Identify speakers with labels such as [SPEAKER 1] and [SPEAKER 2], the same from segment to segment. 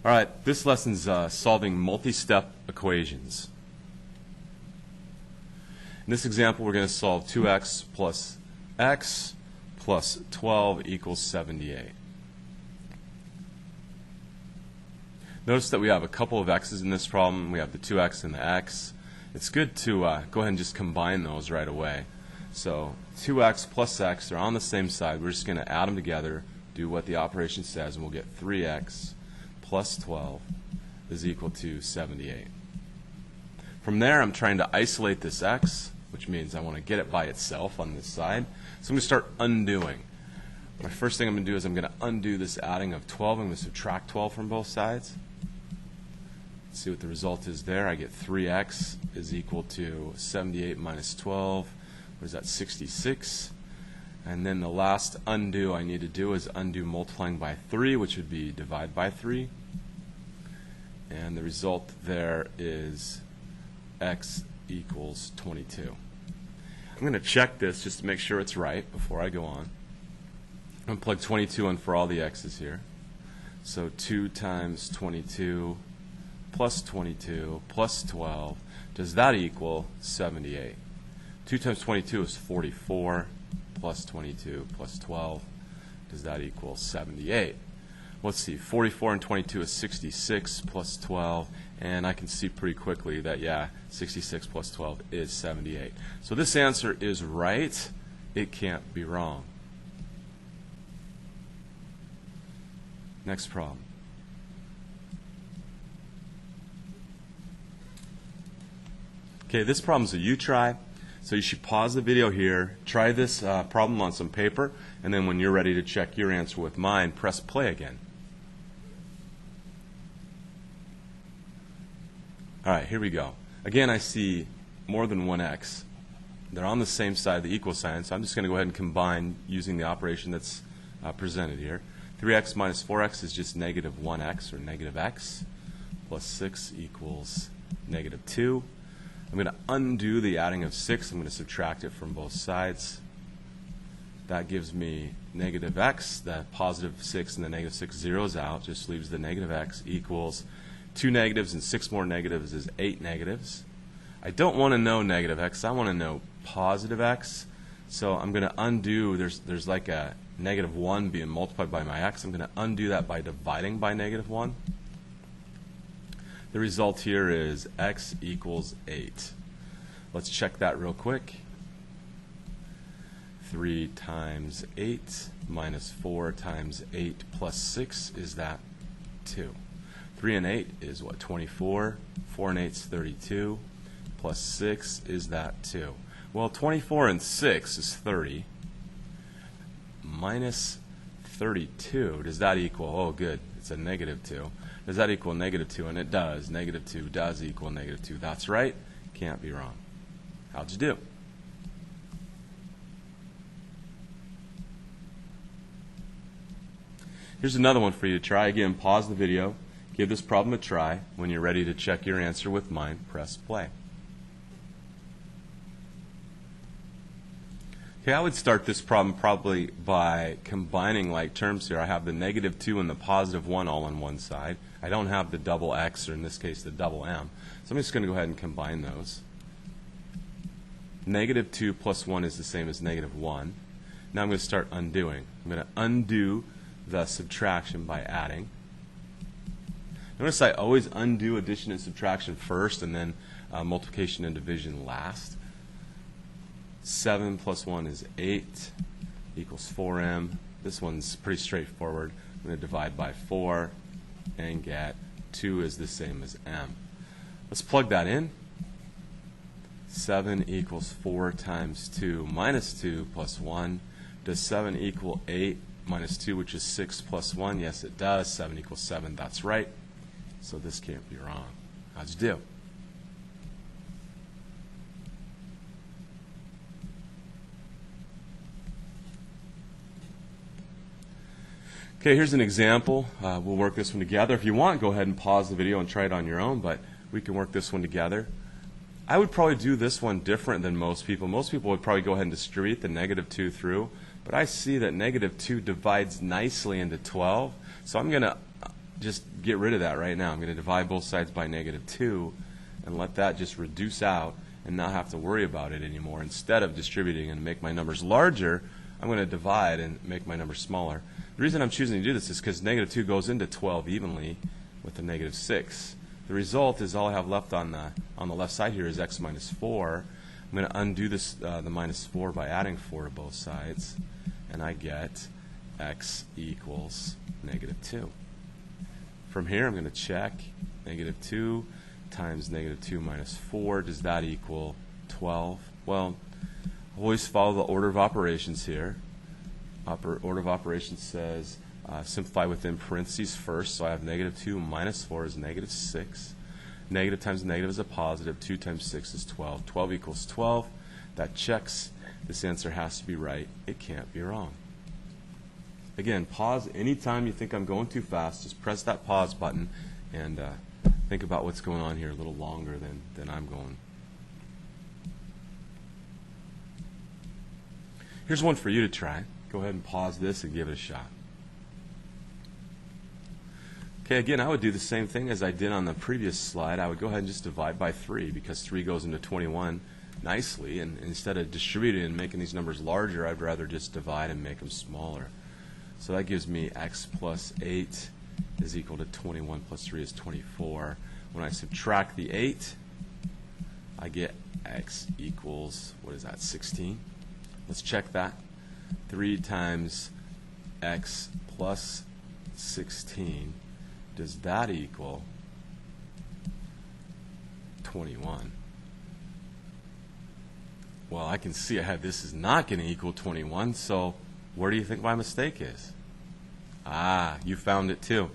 [SPEAKER 1] All right, this lesson's solving multi-step equations. In this example, we're going to solve 2x plus x plus 12 equals 78. Notice that we have a couple of x's in this problem. We have the 2x and the x. It's good to go ahead and just combine those right away. So 2x plus x, they're on the same side. We're just going to add them together, do what the operation says, and we'll get 3x plus 12 is equal to 78. From there, I'm trying to isolate this x, which means I want to get it by itself on this side. So I'm going to start undoing. My first thing I'm going to do is I'm going to undo this adding of 12. I'm going to subtract 12 from both sides. Let's see what the result is there. I get 3x is equal to 78 minus 12. What is that, 66? And then the last undo I need to do is undo multiplying by 3, which would be divide by 3. And the result there is x equals 22. I'm going to check this just to make sure it's right before I go on. I'm going to plug 22 in for all the x's here. So 2 times 22 plus 22 plus 12, does that equal 78? 2 times 22 is 44 plus 22 plus 12, does that equal 78? Let's see, 44 and 22 is 66 plus 12, and I can see pretty quickly that, yeah, 66 plus 12 is 78. So this answer is right. It can't be wrong. Next problem. Okay, this problem's a you try, so you should pause the video here, try this problem on some paper, and then when you're ready to check your answer with mine, press play again. All right, here we go. Again, I see more than one x. They're on the same side of the equal sign, so I'm just going to go ahead and combine using the operation that's presented here. 3x minus 4x is just negative 1x, or negative x, plus 6 equals negative 2. I'm going to undo the adding of 6. I'm going to subtract it from both sides. That gives me negative x. The positive 6 and the negative 6 zeros out, just leaves the negative x equals 2 negatives and 6 more negatives is 8 negatives. I don't want to know negative x. I want to know positive x. So I'm going to undo, there's like a negative 1 being multiplied by my x. I'm going to undo that by dividing by negative 1. The result here is x equals 8. Let's check that real quick. 3 times 8 minus 4 times 8 plus 6 is that 2. 3 and 8 is what, 24? 4 and 8 is 32. Plus 6 is that 2. Well, 24 and 6 is 30. Minus 32, does that equal, oh good, it's a negative 2. Does that equal negative 2? And it does. Negative 2 does equal negative 2. That's right. Can't be wrong. How'd you do? Here's another one for you to try. Again, pause the video. Give this problem a try. When you're ready to check your answer with mine, press play. Okay, I would start this problem probably by combining like terms here. I have the negative 2 and the positive 1 all on one side. I don't have the double x, or in this case the double m. So I'm just going to go ahead and combine those. Negative 2 plus 1 is the same as negative 1. Now I'm going to start undoing. I'm going to undo the subtraction by adding. Notice I always undo addition and subtraction first, and then multiplication and division last. 7 plus 1 is 8 equals 4m. This one's pretty straightforward. I'm going to divide by 4 and get 2 is the same as m. Let's plug that in. 7 equals 4 times 2 minus 2 plus 1. Does 7 equal 8 minus 2, which is 6 plus 1? Yes, it does. 7 equals 7. That's right. So this can't be wrong. How'd you do? Okay, here's an example. We'll work this one together. If you want, go ahead and pause the video and try it on your own, but we can work this one together. I would probably do this one different than most people. Most people would probably go ahead and distribute the negative 2 through, but I see that negative 2 divides nicely into 12, so I'm going to just get rid of that right now. I'm going to divide both sides by -2 and let that just reduce out and not have to worry about it anymore. Instead of distributing and make my numbers larger, I'm going to divide and make my numbers smaller. The reason I'm choosing to do this is because -2 goes into 12 evenly with a -6. The result is all I have left on the left side here is x minus 4. I'm going to undo this the minus 4 by adding 4 to both sides, and I get x equals -2. From here, I'm going to check -2 times -2 minus 4. Does that equal 12? Well, always follow the order of operations here. Order of operations says simplify within parentheses first, so I have -2 minus 4 is -6. Negative times negative is a positive. 2 times 6 is 12. 12 equals 12. That checks. This answer has to be right. It can't be wrong. Again, pause anytime you think I'm going too fast. Just press that pause button and think about what's going on here a little longer than I'm going. Here's one for you to try. Go ahead and pause this and give it a shot. Okay, again, I would do the same thing as I did on the previous slide. I would go ahead and just divide by 3 because 3 goes into 21 nicely. And instead of distributing and making these numbers larger, I'd rather just divide and make them smaller. So that gives me x plus 8 is equal to 21 plus 3 is 24. When I subtract the 8, I get x equals, what is that, 16? Let's check that. 3 times x plus 16, does that equal 21? Well, I can see ahead this is not going to equal 21, so where do you think my mistake is? Ah, you found it too.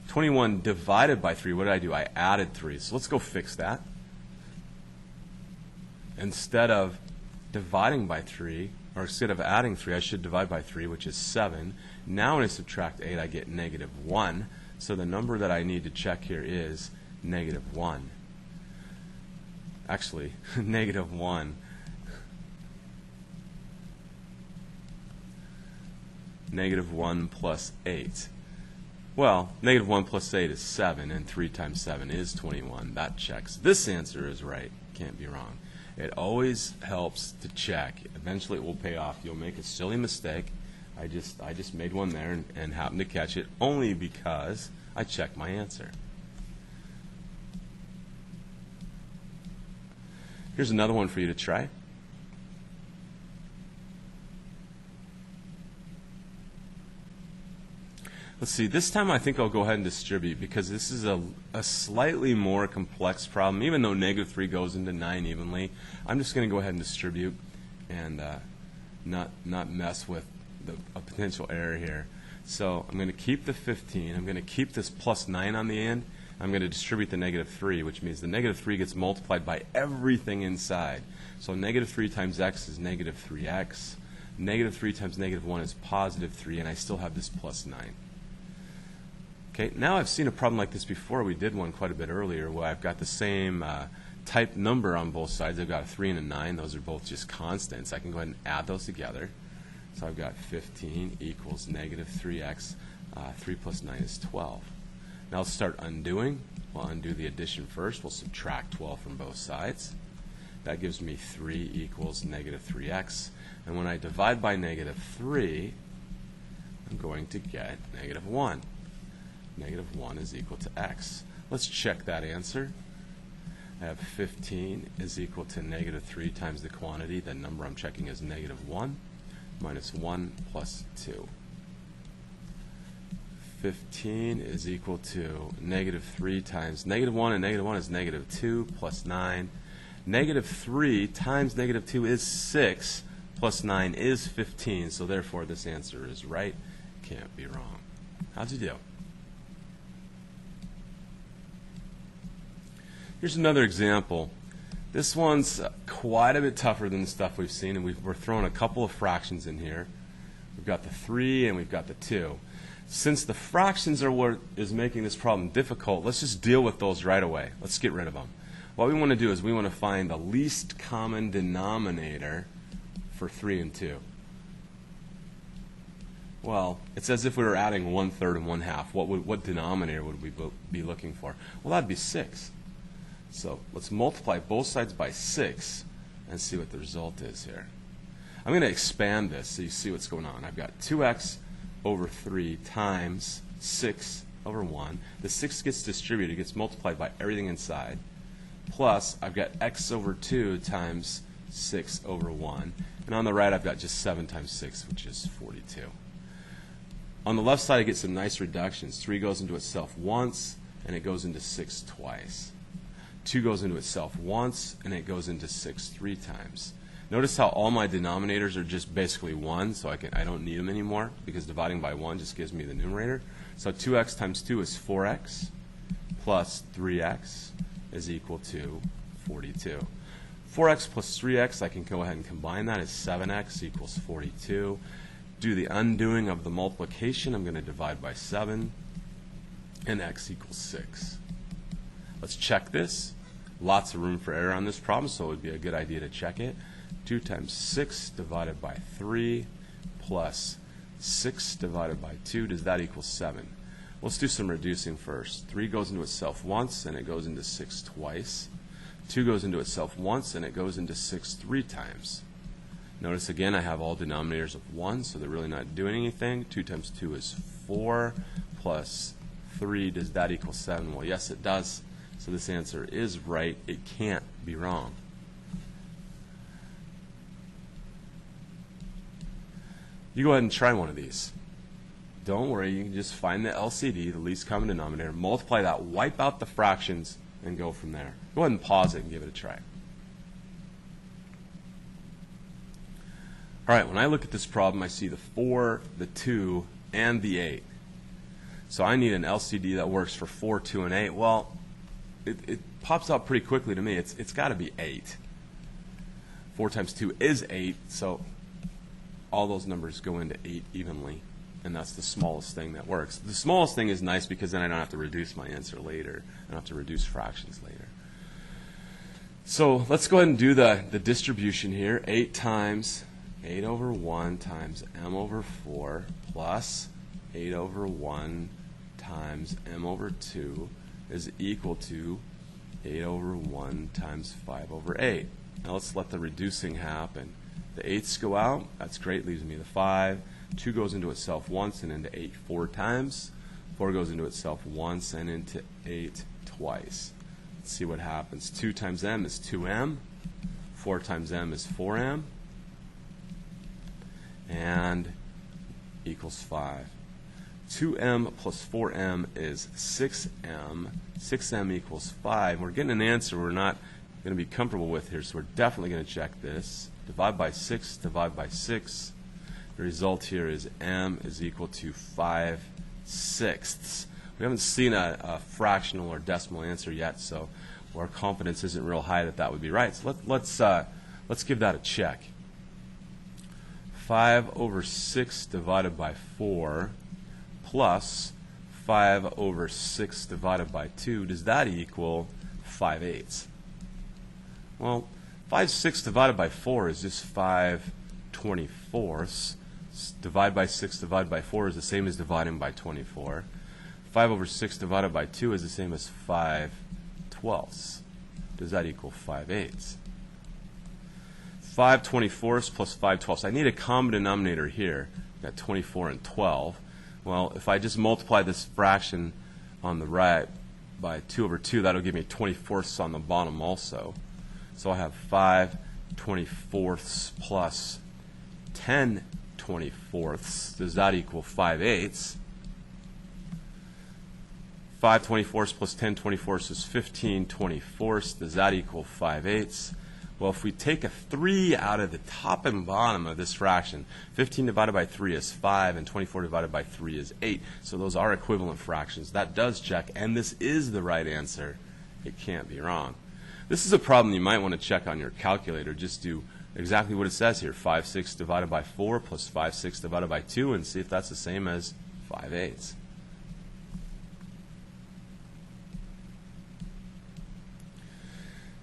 [SPEAKER 1] 21 divided by 3, what did I do? I added 3. So let's go fix that. Instead of dividing by 3, or instead of adding 3, I should divide by 3, which is 7. Now when I subtract 8, I get -1. So the number that I need to check here is -1. Actually, -1. -1 plus 8. Well, -1 plus 8 is 7, and 3 times 7 is 21. That checks. This answer is right. Can't be wrong. It always helps to check. Eventually it will pay off. You'll make a silly mistake. I just made one there and happened to catch it only because I checked my answer. Here's another one for you to try. Let's see, this time I think I'll go ahead and distribute because this is a slightly more complex problem. Even though -3 goes into 9 evenly, I'm just going to go ahead and distribute and not mess with a potential error here. So I'm going to keep the 15. I'm going to keep this plus 9 on the end. I'm going to distribute the -3, which means the -3 gets multiplied by everything inside. So -3 times x is -3x. -3 times -1 is +3, and I still have this plus 9. Okay, now I've seen a problem like this before. We did one quite a bit earlier where I've got the same type number on both sides. I've got a 3 and a 9. Those are both just constants. I can go ahead and add those together. So I've got 15 equals -3x. 3 plus 9 is 12. Now let's start undoing. We'll undo the addition first. We'll subtract 12 from both sides. That gives me 3 equals -3x. And when I divide by -3, I'm going to get -1. -1 is equal to x. Let's check that answer. I have 15 is equal to -3 times the quantity. The number I'm checking is -1 minus 1 plus 2. 15 is equal to -3 times -1, and -1 is -2 plus 9. -3 times -2 is 6 plus 9 is 15. So therefore this answer is right. Can't be wrong. How'd you do? Here's another example. This one's quite a bit tougher than the stuff we've seen, and we're throwing a couple of fractions in here. We've got the 3 and we've got the 2. Since the fractions are what is making this problem difficult, let's just deal with those right away. Let's get rid of them. What we want to do is we want to find the least common denominator for 3 and 2. Well, it's as if we were adding 1/3 and 1/2. What denominator would we be looking for? Well, that'd be 6. So let's multiply both sides by 6 and see what the result is here. I'm going to expand this so you see what's going on. I've got 2x over 3 times 6 over 1. The 6 gets distributed, it gets multiplied by everything inside. Plus, I've got x over 2 times 6 over 1. And on the right, I've got just 7 times 6, which is 42. On the left side, I get some nice reductions. 3 goes into itself once, and it goes into 6 twice. 2 goes into itself once, and it goes into 6 3 times. Notice how all my denominators are just basically 1, so I don't need them anymore, because dividing by 1 just gives me the numerator. So 2x times 2 is 4x, plus 3x is equal to 42. 4x plus 3x, I can go ahead and combine that as 7x equals 42. Do the undoing of the multiplication. I'm going to divide by 7, and x equals 6. Let's check this. Lots of room for error on this problem, so it would be a good idea to check it. 2 times 6 divided by 3 plus 6 divided by 2, does that equal 7? Let's do some reducing first. 3 goes into itself once, and it goes into 6 twice. 2 goes into itself once, and it goes into 6 3 times. Notice again I have all denominators of 1, so they're really not doing anything. 2 times 2 is 4 plus 3, does that equal 7? Well, yes, it does. So this answer is right. It can't be wrong. You go ahead and try one of these. Don't worry, you can just find the LCD, the least common denominator, multiply that, wipe out the fractions, and go from there. Go ahead and pause it and give it a try. All right, when I look at this problem, I see the 4, the 2, and the 8. So I need an LCD that works for 4, 2, and 8. Well, it pops out pretty quickly to me. It's got to be 8. 4 times 2 is 8, so all those numbers go into 8 evenly, and that's the smallest thing that works. The smallest thing is nice because then I don't have to reduce my answer later. I don't have to reduce fractions later. So let's go ahead and do the distribution here. 8 times 8 over 1 times m over 4 plus 8 over 1 times m over 2 is equal to 8 over 1 times 5 over 8. Now let's let the reducing happen. The 8's go out. That's great. Leaves me the 5. 2 goes into itself once and into 8 4 times. 4 goes into itself once and into 8 twice. Let's see what happens. 2 times m is 2m. 4 times m is 4m. And equals 5. 2m plus 4m is 6m. 6m equals 5. We're getting an answer we're not going to be comfortable with here, so we're definitely going to check this. Divide by 6, divide by 6. The result here is m is equal to 5/6. We haven't seen a fractional or decimal answer yet, so our confidence isn't real high that that would be right. So let's give that a check. 5 over 6 divided by 4 plus 5 over 6 divided by 2, does that equal 5/8? Well, 5/6 divided by 4 is just 5/24. Divide by 6 divided by 4 is the same as dividing by 24. 5 over 6 divided by 2 is the same as 5/12. Does that equal 5/8? 5/24 plus 5/12. I need a common denominator here. Got 24 and 12. Well, if I just multiply this fraction on the right by 2 over 2, that'll give me 24ths on the bottom also. So I have 5/24 plus 10/24. Does that equal 5/8? 5/24 plus 10/24 is 15/24. Does that equal 5/8? Well, if we take a 3 out of the top and bottom of this fraction, 15 divided by 3 is 5, and 24 divided by 3 is 8. So those are equivalent fractions. That does check, and this is the right answer. It can't be wrong. This is a problem you might want to check on your calculator. Just do exactly what it says here. 5/6 divided by 4 plus 5/6 divided by 2, and see if that's the same as 5/8.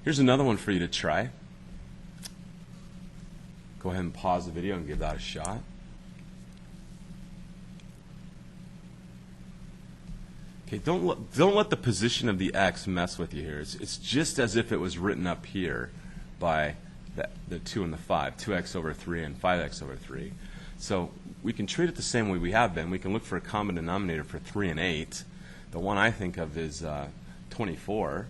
[SPEAKER 1] Here's another one for you to try. Go ahead and pause the video and give that a shot. Okay, don't let the position of the x mess with you here. It's just as if it was written up here by the 2 and the 5, 2x over 3 and 5x over 3. So we can treat it the same way we have been. We can look for a common denominator for 3 and 8. The one I think of is 24.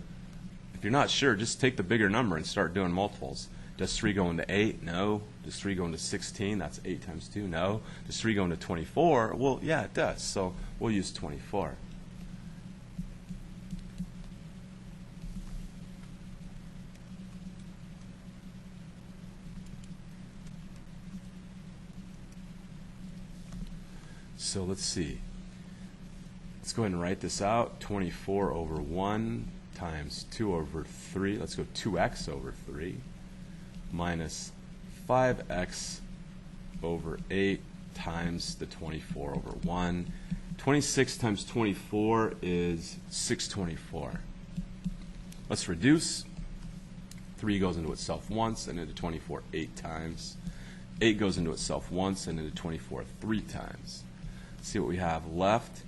[SPEAKER 1] If you're not sure, just take the bigger number and start doing multiples. Does 3 go into 8? No. Does 3 go into 16? That's 8 times 2. No. Does 3 go into 24? Well, yeah, it does. So we'll use 24. So let's see. Let's go ahead and write this out. 24 over 1 times 2 over 3. Let's go 2x over 3 minus 5x over 8 times the 24 over 1. 26 times 24 is 624. Let's reduce. 3 goes into itself once and into 24 8 times. 8 goes into itself once and into 24 3 times. See what we have left.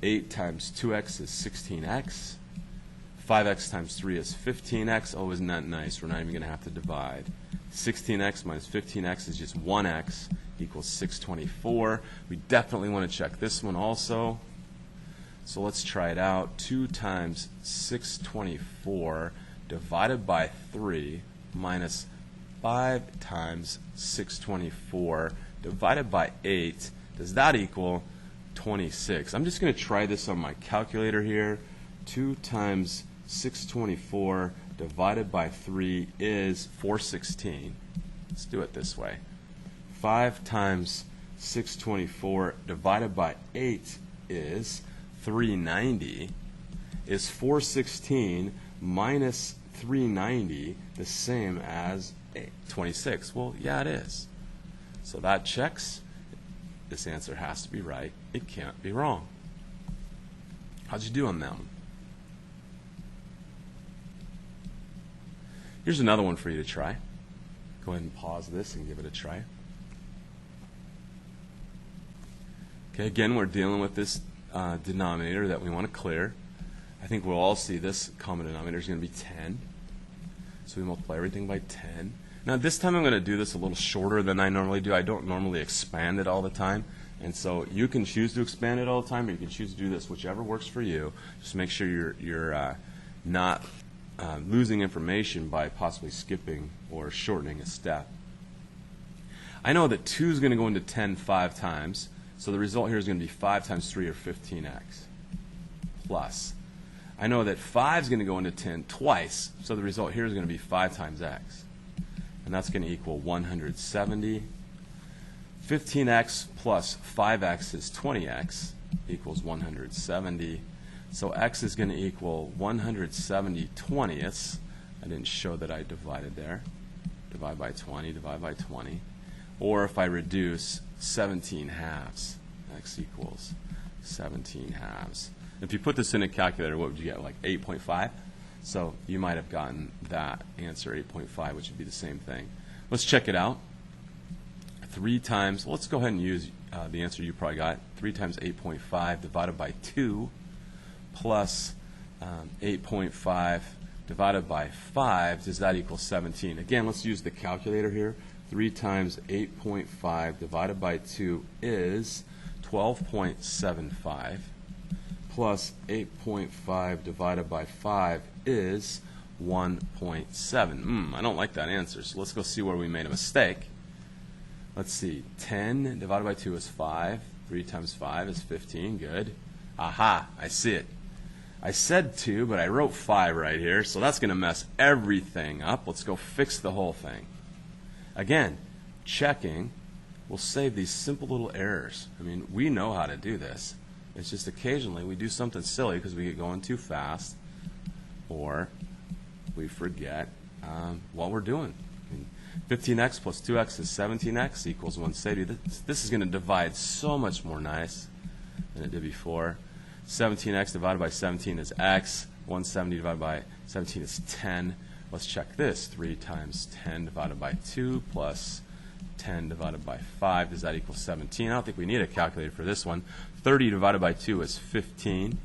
[SPEAKER 1] 8 times 2x is 16x. 5x times 3 is 15x. Oh, isn't that nice? We're not even going to have to divide. 16x minus 15x is just 1x equals 624. We definitely want to check this one also. So let's try it out. 2 times 624 divided by 3 minus 5 times 624 divided by 8. Does that equal 26? I'm just going to try this on my calculator here. 2 times 624 divided by 3 is 416. Let's do it this way. 5 times 624 divided by 8 is 390. Is 416 minus 390 the same as 26? Well, yeah, it is. So that checks. This answer has to be right. It can't be wrong. How'd you do on that one? Here's another one for you to try. Go ahead and pause this and give it a try. Okay, again, we're dealing with this denominator that we want to clear. I think we'll all see this common denominator is going to be 10. So we multiply everything by 10. Now this time I'm going to do this a little shorter than I normally do. I don't normally expand it all the time. And so you can choose to expand it all the time, or you can choose to do this, whichever works for you. Just make sure you're not losing information by possibly skipping or shortening a step. I know that 2 is going to go into 10 5 times. So the result here is going to be 5 times 3 or 15x plus. I know that 5 is going to go into 10 twice. So the result here is going to be 5 times x. And that's going to equal 170. 15x plus 5x is 20x equals 170. So x is going to equal 170 20ths. I didn't show that I divided there. Divide by 20, divide by 20. Or if I reduce 17 halves, x equals 17 halves. If you put this in a calculator, what would you get? Like 8.5? So you might have gotten that answer, 8.5, which would be the same thing. Let's check it out. 3 times, well, let's go ahead and use the answer you probably got. 3 times 8.5 divided by 2 plus 8.5 divided by 5. Does that equal 17? Again, let's use the calculator here. 3 times 8.5 divided by 2 is 12.75 plus 8.5 divided by 5 is 1.7. I don't like that answer, so let's go see where we made a mistake. Let's see. 10 divided by 2 is 5. 3 times 5 is 15. Good. Aha, I see it. I said 2, but I wrote 5 right here, so that's going to mess everything up. Let's go fix the whole thing. Again, checking will save these simple little errors. I mean, we know how to do this. It's just occasionally we do something silly because we get going too fast, or we forget what we're doing. I mean, 15x plus 2x is 17x equals 170. This is going to divide so much more nice than it did before. 17x divided by 17 is x. 170 divided by 17 is 10. Let's check this. 3 times 10 divided by 2 plus 10 divided by 5. Does that equal 17? I don't think we need a calculator for this one. 30 divided by 2 is 15.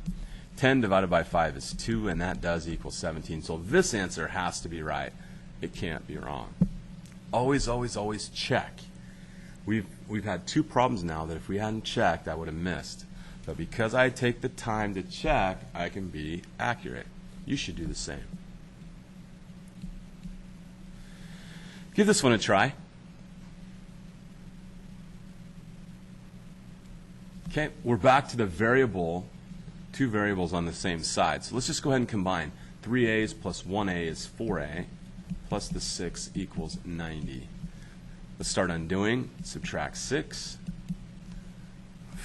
[SPEAKER 1] 10 divided by 5 is 2, and that does equal 17. So this answer has to be right. It can't be wrong. Always, always, always check. We've had 2 problems now that if we hadn't checked, I would have missed. But because I take the time to check, I can be accurate. You should do the same. Give this one a try. Okay, we're back to the variable, 2 variables on the same side. So let's just go ahead and combine. 3a's plus 1a is 4a, plus the 6 equals 90. Let's start undoing. Subtract 6.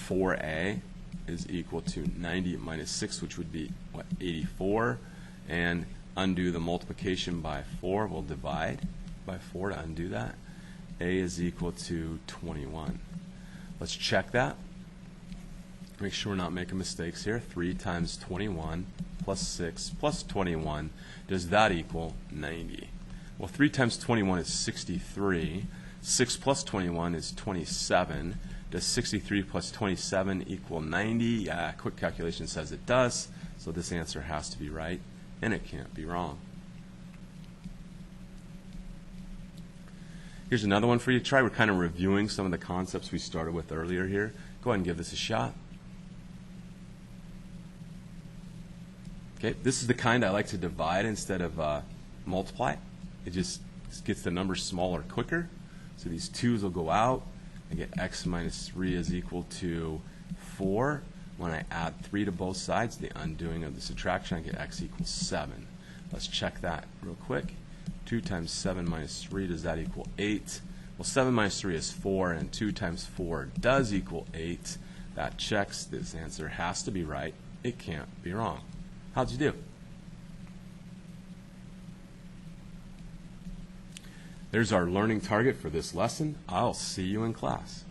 [SPEAKER 1] 4a is equal to 90 minus 6, which would be, what, 84. And undo the multiplication by 4. We'll divide by 4 to undo that. A is equal to 21. Let's check that. Make sure we're not making mistakes here. 3 times 21 plus 6 plus 21, does that equal 90? Well, 3 times 21 is 63. 6 plus 21 is 27. Does 63 plus 27 equal 90? Quick calculation says it does, so this answer has to be right, and it can't be wrong. Here's another one for you to try. We're kind of reviewing some of the concepts we started with earlier here. Go ahead and give this a shot. Okay, this is the kind I like to divide instead of multiply. It just gets the numbers smaller quicker. So these 2's will go out. I get x minus 3 is equal to 4. When I add 3 to both sides, the undoing of the subtraction, I get x equals 7. Let's check that real quick. 2 times 7 minus 3, does that equal 8? Well, 7 minus 3 is 4, and 2 times 4 does equal 8. That checks. This answer has to be right. It can't be wrong. How'd you do? There's our learning target for this lesson. I'll see you in class.